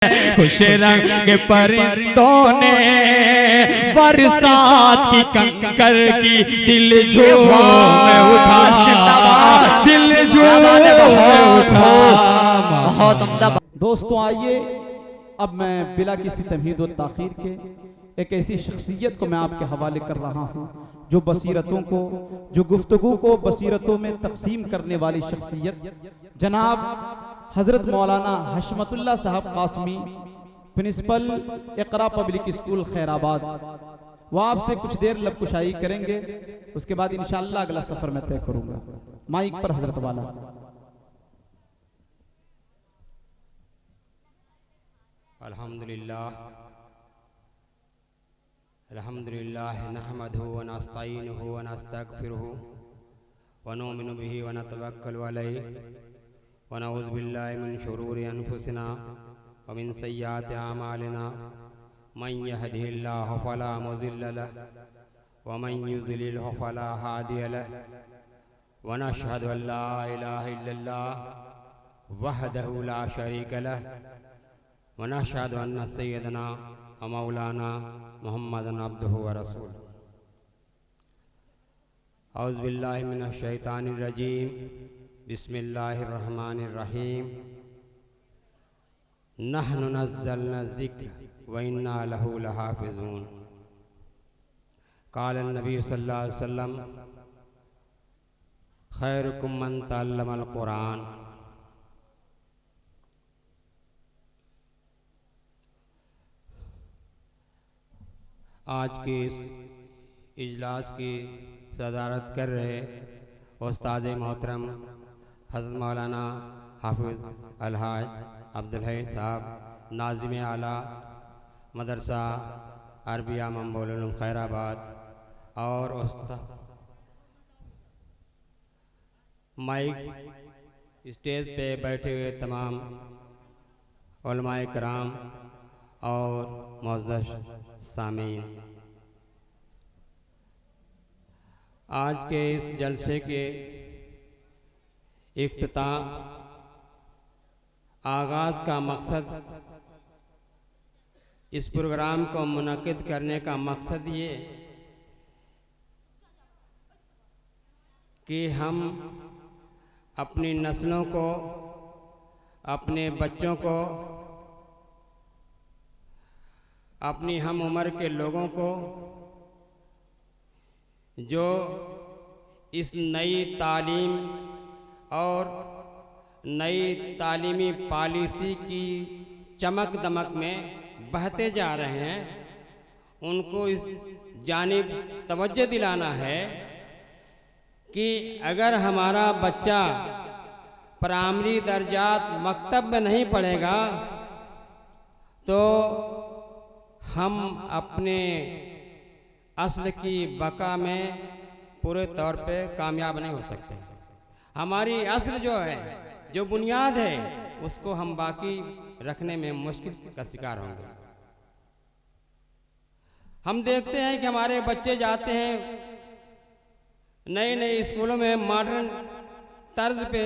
खुश रंग परिंदों ने बरसात की कंकर की दिल झूम उठा, दिल झूम उठा। बहुत उम्दा। दोस्तों आइए, अब मैं बिला किसी तमहीद व ताख़ीर के एक ऐसी शख्सियत को मैं आपके हवाले कर रहा हूँ जो बसीरतों को, जो गुफ्तगू को बसीरतों में तकसीम करने वाली शख्सियत जनाब हज़रत मौलाना हशमतुल्लाह साहब Qasmi, principal Iqra public school Khairabad, वो आपसे कुछ देर लबकुशाई करेंगे। उसके बाद इंशाअल्लाह अगला सफ़र मैं तय करूँगा। माइक पर हज़रत वाला। अल्हम्दुलिल्लाह नहमदुहु व नस्तईनुहु व नस्तगफिरुहु व नुमिनु बिही व नतवक्कलु अलैहि व नऊज़ु बिल्लाहि मिन शुरूरि अनफुसिना व मिन सय्यिआति अमालिना मन यहदिहिल्लाहु फला मुज़िल्ल लहु व मन युज़लिलहु फला हादिय लहु व नशहदु अन ला इलाहा इल्लल्लाह वहदहु ला शरीक लहु व नशहदु अन्न सय्यदना व मौलाना मुहम्मदन अब्दुहु व रसूलुहु। औज़ु बिल्लाहि मिनश शैतानिर रजीम। बिस्मिल्लाहिर रहमानिर रहीम। नहनु नज़्ज़लना ज़िक्र व इन्ना लहु लहाफ़िज़ून। क़ाल नबी सल्लल्लाहु अलैहि वसल्लम खैरुकुम मन तअल्लमल क़ुरान। आज के इस इजलास की सदारत कर रहे उस्ताद मोहतरम हज़रत मौलाना हाफिज़ अलहाज अब्दुल हई साहब, नाज़िम आला मदरसा अरबिया मंबोल उलूम खैराबाद, और माइक स्टेज पे बैठे हुए तमाम उलमाए कराम और मुअज़्ज़ज़ सामीन, आज के इस जलसे के इफ्तिताह आगाज़ का मकसद, इस प्रोग्राम को मुनक़िद करने का मकसद ये कि हम अपनी नस्लों को, अपने बच्चों को, अपनी हम उम्र के लोगों को जो इस नई तालीम और नई तालीमी पॉलिसी की चमक दमक में बहते जा रहे हैं, उनको इस जानिब तवज्जो दिलाना है कि अगर हमारा बच्चा प्राइमरी दर्जात मकतब में नहीं पढ़ेगा तो हम अपने अस्ल की बका में पूरे तौर पे कामयाब नहीं हो सकते। हमारी अस्ल जो है, जो बुनियाद है, उसको हम बाकी रखने में मुश्किल का शिकार होंगे। हम देखते हैं कि हमारे बच्चे जाते हैं नए नए स्कूलों में, मॉडर्न तर्ज पे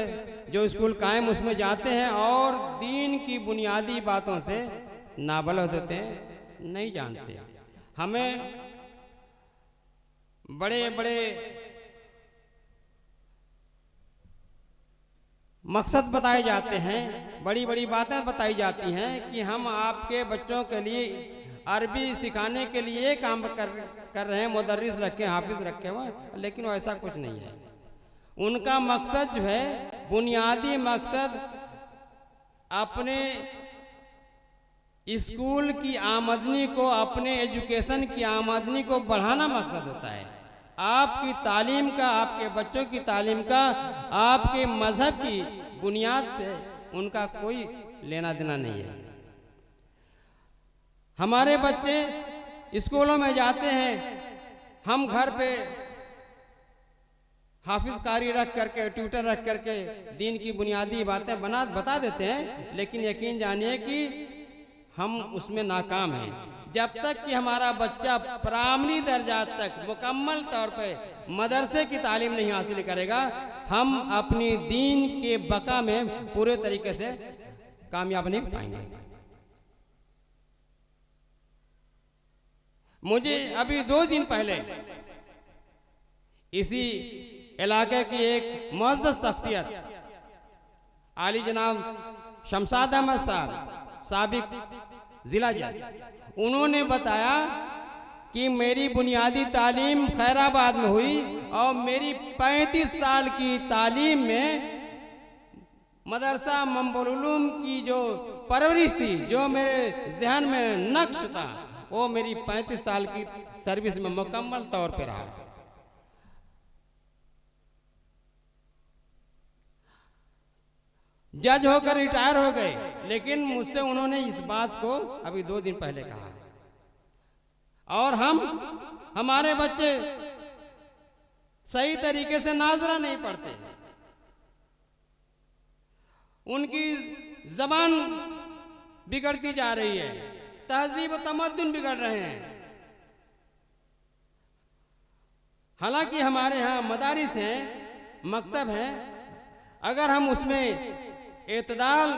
जो स्कूल कायम उसमें जाते हैं और दीन की बुनियादी बातों से नाबलद होते हैं, नहीं जानते। हमें बड़े बड़े मकसद बताए जाते हैं, बड़ी बड़ी बातें बताई जाती हैं कि हम आपके बच्चों के लिए अरबी सिखाने के लिए काम कर रहे हैं, मुदर्रिस रखे, हाफिज रखे हुए, लेकिन वैसा कुछ नहीं है। उनका मकसद जो है, बुनियादी मकसद अपने स्कूल की आमदनी को, अपने एजुकेशन की आमदनी को बढ़ाना मकसद होता है। आपकी तालीम का, आपके बच्चों की तालीम का, आपके मज़हब की बुनियाद पे उनका कोई लेना देना नहीं है। हमारे बच्चे स्कूलों में जाते हैं, हम घर पे हाफिज कारी रख करके, ट्यूटर रख करके दीन की बुनियादी बातें बता देते हैं, लेकिन यकीन जानिए कि हम उसमें नाकाम हैं। जब तक कि हमारा बच्चा प्राइमरी दर्जा तक मुकम्मल तौर पे मदरसे की तालीम नहीं हासिल करेगा, हम अपनी दीन के बका में पूरे तरीके से कामयाब नहीं पाएंगे। मुझे अभी 2 दिन पहले इसी इलाके की एक मुअज़्ज़ज़ शख्सियत आली जनाब शमशाद अहमद साहब साबिक जिला जज, उन्होंने बताया कि मेरी बुनियादी तालीम खैराबाद में हुई और मेरी 35 साल की तालीम में मदरसा मंबुल उलूम की जो परवरिश थी, जो मेरे जहन में नक्श था, वो मेरी 35 साल की सर्विस में मुकम्मल तौर पे रहा। जज होकर रिटायर हो गए, लेकिन मुझसे उन्होंने इस बात को अभी 2 दिन पहले कहा। और हमारे बच्चे सही तरीके से नाजरा नहीं पढ़ते, उनकी जबान बिगड़ती जा रही है, तहजीब व तमद्दुन बिगड़ रहे हैं। हालांकि हमारे यहाँ मदारिस हैं, मकतब हैं, अगर हम उसमें एतदाल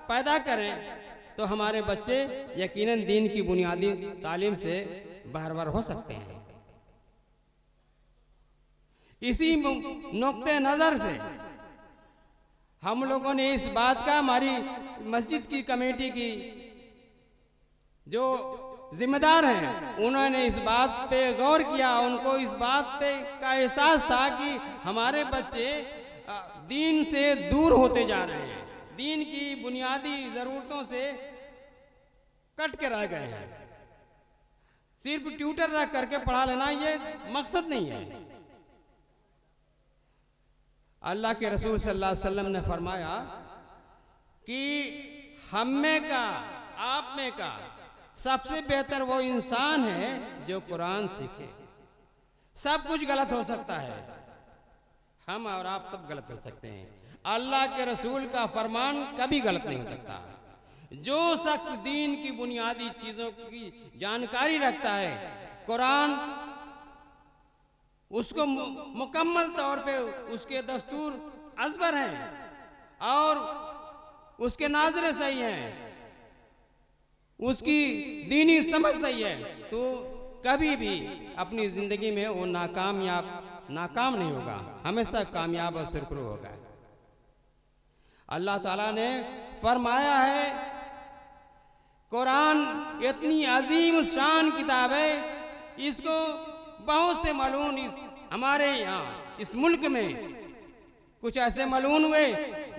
पैदा करें तो हमारे बच्चे यकीनन दीन की बुनियादी तालीम से बहरवर हो सकते हैं। इसी नुक्ते नज़र से हम लोगों ने इस बात का, हमारी मस्जिद की कमेटी की जो जिम्मेदार हैं, उन्होंने इस बात पे गौर किया, उनको इस बात पे का एहसास था कि हमारे बच्चे दीन से दूर होते जा रहे हैं, दीन की बुनियादी ज़रूरतों से कट के रह गए हैं। सिर्फ ट्यूटर रख करके पढ़ा लेना ये मकसद नहीं है। अल्लाह के रसूल सल्लल्लाहु अलैहि वसल्लम ने फरमाया कि हम में का, आप में का सबसे बेहतर वो इंसान है जो कुरान सीखे। सब कुछ गलत हो सकता है, हम और आप सब गलत हो सकते हैं, अल्लाह के रसूल का फरमान कभी गलत नहीं हो सकता। जो शख्स दीन की बुनियादी चीजों की जानकारी रखता है, कुरान उसको मुकम्मल तौर पे उसके दस्तूर अज़बर हैं और उसके नाज़रे सही हैं, उसकी दीनी समझ सही है, तो कभी भी अपनी जिंदगी में वो नाकाम नहीं होगा, हमेशा कामयाब और सुरखरू होगा। अल्लाह ताला ने फरमाया है, कुरान इतनी अजीम शान किताब है, इसको बहुत से मलून हमारे यहाँ इस मुल्क में कुछ ऐसे मलून हुए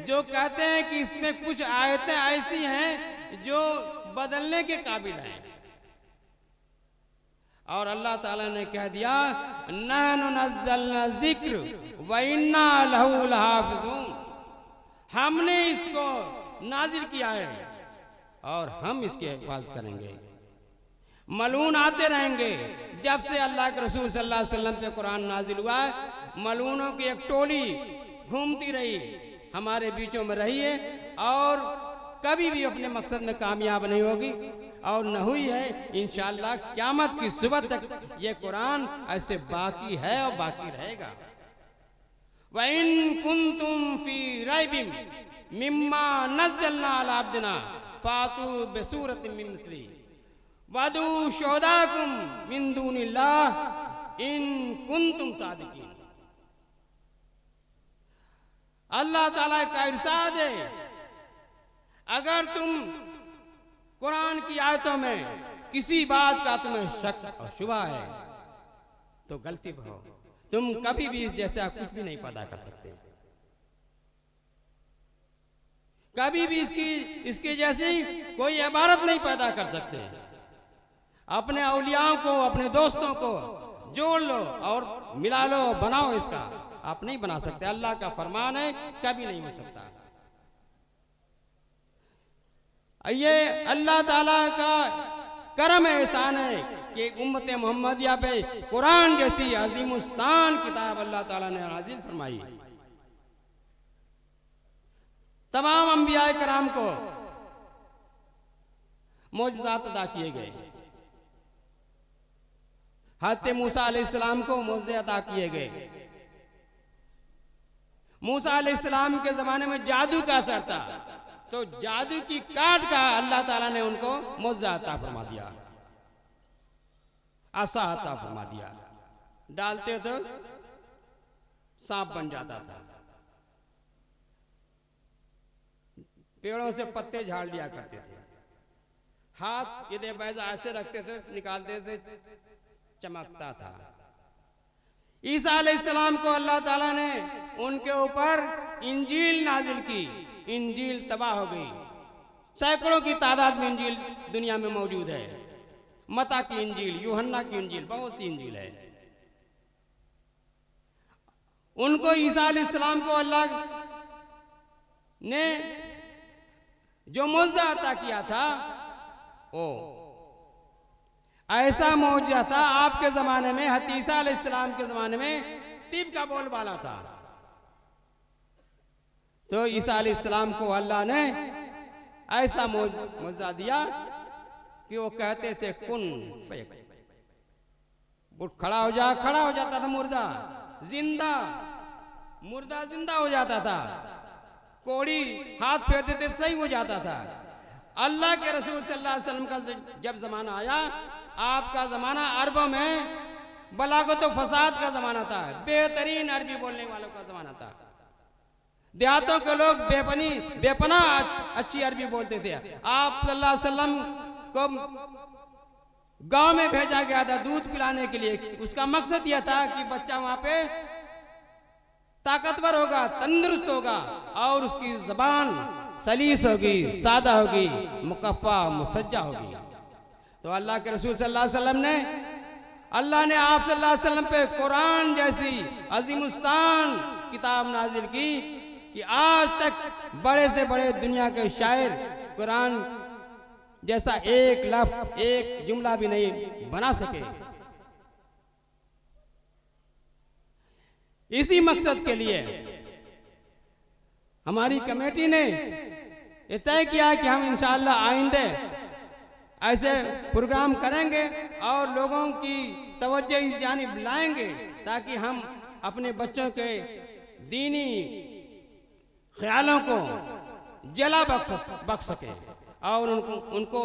जो कहते हैं कि इसमें कुछ आयतें ऐसी हैं जो बदलने के काबिल हैं। और अल्लाह ताला ने कह दिया, नहनु नज़्ज़लना ज़िक्र व इन्ना लहू लहाफ़िज़ून, हमने इसको नाजिल किया है और हम इसकी हिफाज़त करेंगे। मलून आते रहेंगे। जब से अल्लाह के रसूल सल्लल्लाहु अलैहि वसल्लम पे कुरान नाजिल हुआ, मलूनों की एक टोली घूमती रही, हमारे बीचों में रही है और कभी भी अपने मकसद में कामयाब नहीं होगी और न हुई है। इंशाअल्लाह क़यामत की सुबह तक ये कुरान ऐसे बाकी है और बाकी रहेगा। व इन कुंतुम फी रैबिम मिम्मा नज़्ज़लना अला अब्दिना फातू बिसूरतिन मिन मिस्ली वदू शुहदाकुम मिन दूनिल्लाह इन कुंतुम सादिकीन। अल्लाह ताला का इरशाद है, अगर तुम कुरान की आयतों में किसी बात का तुम्हें शक और शुबा है तो गलती पर हो, तुम कभी भी इस जैसा कुछ भी नहीं पैदा कर सकते, कभी भी इसके जैसी कोई इबारत नहीं पैदा कर सकते। अपने औलियाओं को, अपने दोस्तों को जोड़ लो और मिला लो, बनाओ, इसका आप नहीं बना सकते। अल्लाह का फरमान है, कभी नहीं हो सकता। ये अल्लाह ताला का करम एहसान है कि उम्मत मोहम्मदिया पे कुरान जैसी अजीमुस्शान किताब अल्लाह ताला ने नाज़िल फरमाई। तमाम अंबिया कराम को मोजज़ात अदा किए गए। हज़रत मूसा अलैहिस्सलाम को मोज़े अता किए गए। मूसा अलैहिस्सलाम के जमाने में जादू का असर था, तो जादू की काट का अल्लाह ताला ने उनको मोज़ा अता फरमा दिया। ऐसा अता फरमा दिया। डालते तो सांप बन जाता था, पेड़ों से पत्ते झाड़ लिया करते थे, हाथ ये बैजा ऐसे रखते थे, निकालते थे, चमकता था। ईसा अलैहिस्सलाम को अल्लाह ताला ने उनके ऊपर इंजील नाजिल की, इंजील तबाह हो गई। सैकड़ों की तादाद में इंजील दुनिया में मौजूद है। मता की इंजील, यूहन्ना की इंजील, बहुत सी इंजील है। उनको ईसा अलैहिस्सलाम को अल्लाह ने जो मौजज़ा अता किया था वो ऐसा मौजज़ा था, आपके जमाने में हज़रत ईसा अलैहिस्सलाम के जमाने में तिब का बोलबाला था। तो ईसा अलैहिस्सलाम को अल्लाह ने ऐसा मौजज़ा दिया कि वो कहते थे कुन फयक, उठ खड़ा हो जा, खड़ा हो जाता था मुर्दा जिंदा, मुर्दा जिंदा हो जाता था, कोड़ी हाथ फेर देते सही हो जाता था। अल्लाह के रसूल सल्लल्लाहु अलैहि वसल्लम का जब जमाना आया, आपका जमाना अरबों में बलागत व फसाद का जमाना था, बेहतरीन अरबी बोलने वालों का जमाना था। देहातों के लोग बेपना अच्छी अरबी बोलते थे। आप सल्लल्लाहु अलैहि वसल्लम को गांव में भेजा गया था दूध पिलाने के लिए। उसका मकसद यह था कि बच्चा वहां पे ताकतवर होगा, तंदुरुस्त होगा और उसकी जबान सलीस होगी, सादा होगी, मुकफ़ा मुसज्जा होगी। तो अल्लाह के रसूल सल्लल्लाहु अलैहि वसल्लम ने, अल्लाह ने आप सल्लल्लाहु अलैहि वसल्लम पे कुरान जैसी अजीमुस्तान किताब नाजिल की कि आज तक बड़े से बड़े दुनिया के शायर कुरान जैसा एक लफ्ज़, एक जुमला भी नहीं बना सके। इसी मकसद के लिए हमारी कमेटी ने ये तय किया कि हम इंशाअल्लाह आइंदे ऐसे प्रोग्राम करेंगे और लोगों की तवज्जो इस जानिब लाएंगे ताकि हम अपने बच्चों के दीनी ख्यालों को जला बख्श सकें और उनको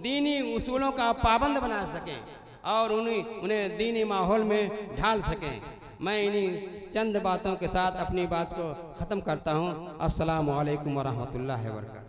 दीनी उसूलों का पाबंद बना सकें और उन्हें दीनी माहौल में ढाल सकें। मैं इन्हीं चंद बातों के साथ अपनी बात को ख़त्म करता हूँ। अस्सलामु अलैकुम व रहमतुल्लाहि व बरकातहू।